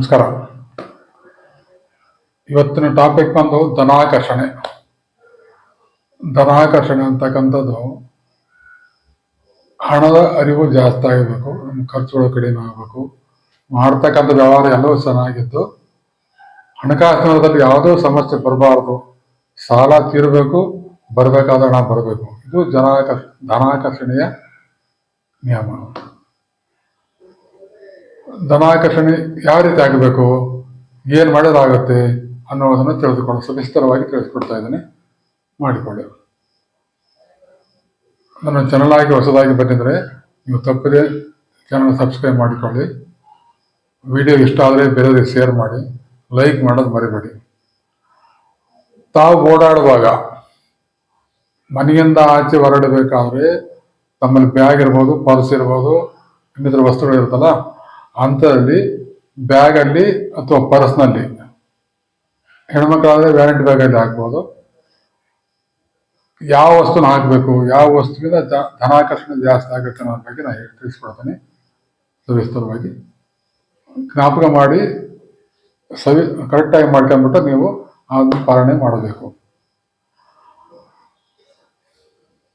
ನಮಸ್ಕಾರ. ಇವತ್ತಿನ ಟಾಪಿಕ್ ಬಂದು ಧನಾಕರ್ಷಣೆ. ಧನಾಕರ್ಷಣೆ ಅಂತಕ್ಕಂಥದ್ದು ಹಣದ ಅರಿವು ಜಾಸ್ತಿ ಆಗಬೇಕು, ನಮ್ಮ ಖರ್ಚುಗಳು ಕಡಿಮೆ ಆಗಬೇಕು, ಮಾಡ್ತಕ್ಕಂಥ ವ್ಯವಹಾರ ಎಲ್ಲವೂ ಚೆನ್ನಾಗಿದ್ದು ಹಣಕಾಸಿನಲ್ಲಿ ಯಾವುದೋ ಸಮಸ್ಯೆ ಬರಬಾರ್ದು, ಸಾಲ ತೀರಬೇಕು, ಬರಬೇಕಾದ ಹಣ ಬರಬೇಕು. ಇದು ಧನಾಕರ್ಷಣೆಯ ನಿಯಮ. ಧನಾಕರ್ಷಣೆ ಯಾವ ರೀತಿ ಆಗಬೇಕು, ಏನು ಮಾಡೋದಾಗುತ್ತೆ ಅನ್ನೋದನ್ನು ತಿಳಿದುಕೊಂಡು ಸವಿಸ್ತರವಾಗಿ ತಿಳಿಸ್ಕೊಡ್ತಾ ಇದ್ದೇನೆ, ಮಾಡಿಕೊಳ್ಳಿ. ನನ್ನ ಚಾನಲ್ ಆಗಿ ಹೊಸದಾಗಿ ಬಂದಿದ್ರೆ ನೀವು ತಪ್ಪದೆ ಚಾನಲ್ ಸಬ್ಸ್ಕ್ರೈಬ್ ಮಾಡಿಕೊಳ್ಳಿ. ವಿಡಿಯೋ ಇಷ್ಟ ಆದರೆ ಬೇರೆಯವರಿಗೆ ಶೇರ್ ಮಾಡಿ, ಲೈಕ್ ಮಾಡೋದು ಮರಿಬೇಡಿ. ತಾವು ಓಡಾಡುವಾಗ ಮನೆಯಿಂದ ಆಚೆ ಹೊರಡಬೇಕಾದ್ರೆ ತಮ್ಮಲ್ಲಿ ಬ್ಯಾಗ್ ಇರ್ಬೋದು, ಪರ್ಸ್ ಇರ್ಬೋದು, ಇನ್ನಿತರ ವಸ್ತುಗಳು ಇರುತ್ತಲ್ಲ, ಅಂಥದ್ರಲ್ಲಿ ಬ್ಯಾಗಲ್ಲಿ ಅಥವಾ ಪರ್ಸ್ನಲ್ಲಿ, ಹೆಣ್ಮಕ್ಳಾದರೆ ವ್ಯಾಲೆಂಟ್ ಬ್ಯಾಗಲ್ಲಿ ಹಾಕ್ಬೋದು, ಯಾವ ವಸ್ತುನ ಹಾಕಬೇಕು, ಯಾವ ವಸ್ತುವಿನ ಧನಾಕರ್ಷಣೆ ಜಾಸ್ತಿ ಆಗುತ್ತೆ ಅನ್ನೋದ್ರ ಬಗ್ಗೆ ನಾನು ತಿಳಿಸ್ಕೊಡ್ತೀನಿ ಸವಿಸ್ತರವಾಗಿ. ಜ್ಞಾಪಕ ಮಾಡಿ ಕರೆಕ್ಟಾಗಿ ಮಾಡ್ಕೊಂಡ್ಬಿಟ್ಟು ನೀವು ಅದನ್ನು ಪಾಲನೆ ಮಾಡಬೇಕು.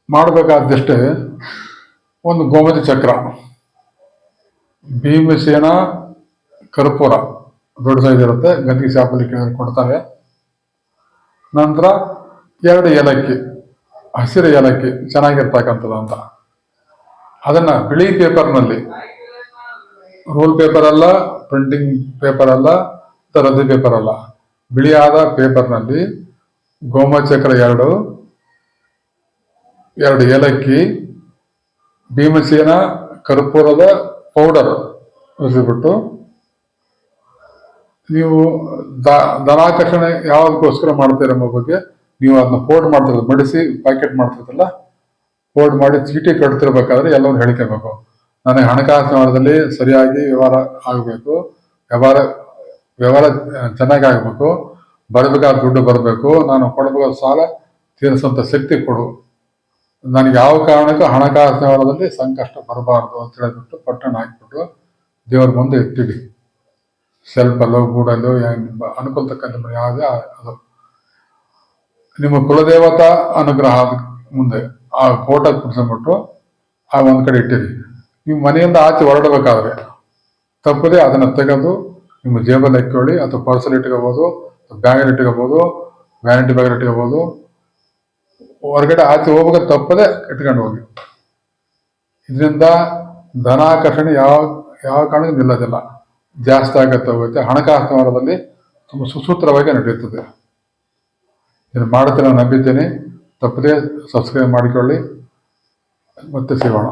ಮಾಡಬೇಕಾದಷ್ಟೇ ಒಂದು ಗೋಮತಿ ಚಕ್ರ, ಭೀಮಸೇನ ಕರ್ಪೂರ ದೊಡ್ಡ ಸೈಜ್ ಇರುತ್ತೆ, ಗಂದಿಗೆ ಶಾಪಲ್ಲಿ ಕೊಡ್ತಾರೆ. ನಂತರ 2 ಏಲಕ್ಕಿ, ಹಸಿರು ಏಲಕ್ಕಿ ಚೆನ್ನಾಗಿರ್ತಕ್ಕಂಥದ್ದು ಅಂತ, ಅದನ್ನ ಬಿಳಿ ಪೇಪರ್ನಲ್ಲಿ, ರೂಲ್ ಪೇಪರ್ ಅಲ್ಲ, ಪ್ರಿಂಟಿಂಗ್ ಪೇಪರ್ ಅಲ್ಲ, ರದ್ದು ಪೇಪರ್ ಅಲ್ಲ, ಬಿಳಿಯಾದ ಪೇಪರ್ನಲ್ಲಿ ಗೋಮಚಕ್ರ 2 ಏಲಕ್ಕಿ, ಭೀಮಸೇನ ಕರ್ಪೂರದ ಪೌಡರ್ ಬಿಟ್ಟು ನೀವು ಧನಾಕರ್ಷಣೆ ಯಾವುದಕ್ಕೋಸ್ಕರ ಮಾಡ್ತೀರ ಎಂಬ ಬಗ್ಗೆ ನೀವು ಅದನ್ನ ಫೋಲ್ಡ್ ಮಾಡ್ತಿರೋದು, ಮಡಿಸಿ ಪ್ಯಾಕೆಟ್ ಮಾಡ್ತಿರ್ತಲ್ಲ, ಫೋಲ್ಡ್ ಮಾಡಿ ಚೀಟಿ ಕಟ್ತಿರ್ಬೇಕಾದ್ರೆ ಎಲ್ಲವೂ ಹೇಳ್ಕೋಬೇಕು. ನನಗೆ ಹಣಕಾಸಿನ ವ್ಯವಹಾರದಲ್ಲಿ ಸರಿಯಾಗಿ ವ್ಯವಹಾರ ಆಗಬೇಕು, ವ್ಯವಹಾರ ಚೆನ್ನಾಗಿ ಆಗಬೇಕು, ಬರಬೇಕಾದ ದುಡ್ಡು ಬರಬೇಕು, ನಾನು ಕೊಡಬೇಕಾದ ಸಾಲ ತೀರಿಸುವಂಥ ಶಕ್ತಿ ಕೊಡು, ನನಗೆ ಯಾವ ಕಾರಣಕ್ಕೂ ಹಣಕಾಸಿನ ವ್ಯವಹಾರದಲ್ಲಿ ಸಂಕಷ್ಟ ಬರಬಾರ್ದು ಅಂತ ಹೇಳಿಬಿಟ್ಟು ಪಟ್ಟಣ ಹಾಕಿಬಿಟ್ಟು ದೇವರ ಮುಂದೆ ಎತ್ತಿಡಿ. ಸೆಲ್ಫಲ್ಲೋ ಗೂಡಲ್ಲೋ ಅನುಕೂಲ ತಕ್ಕಂಥ ಯಾವುದೇ ಅದು ನಿಮ್ಮ ಕುಲದೇವತಾ ಅನುಗ್ರಹ ಮುಂದೆ ಆ ಫೋಟೋ ಕುಡಿಸ್ಬಿಟ್ಟು ಆ ಒಂದು ಕಡೆ ಇಟ್ಟಿರಿ. ನೀವು ಮನೆಯಿಂದ ಆಚೆ ಹೊರಡಬೇಕಾದ್ರೆ ತಪ್ಪದೆ ಅದನ್ನು ತೆಗೆದು ನಿಮ್ಮ ಜೇಬಲ್ಲಿ ಇಟ್ಕೊಳ್ಳಿ, ಅಥವಾ ಪರ್ಸಲ್ಲಿ ಇಟ್ಕೋಬೋದು, ಬ್ಯಾಗಲ್ಲಿ ಇಟ್ಕೋಬೋದು, ವ್ಯಾನಿಟಿ ಬ್ಯಾಗಲ್ಲಿ ಇಟ್ಕೋಬೋದು. ಹೊರಗಡೆ ಆಚೆ ಹೋಗ್ಬೇಕಾದ್ರೆ ತಪ್ಪದೆ ಇಟ್ಕೊಂಡು ಹೋಗಿ. ಇದರಿಂದ ಧನಾಕರ್ಷಣೆ ಯಾವ ಕಾರಣಕ್ಕೂ ನಿಲ್ಲೋದಿಲ್ಲ, ಜಾಸ್ತಿ ಆಗತ್ತೆ ಹೋಗುತ್ತೆ. ಹಣಕಾಸಿನ ವ್ಯವಹಾರದಲ್ಲಿ ತುಂಬ ಸುಸೂತ್ರವಾಗಿ ನಡೆಯುತ್ತದೆ. ಇದನ್ನು ಮಾಡುತ್ತೆ ನಾನು ನಂಬಿದ್ದೇನೆ. ತಪ್ಪದೇ ಸಬ್ಸ್ಕ್ರೈಬ್ ಮಾಡಿಕೊಳ್ಳಿ. ಮತ್ತೆ ಸಿಗೋಣ.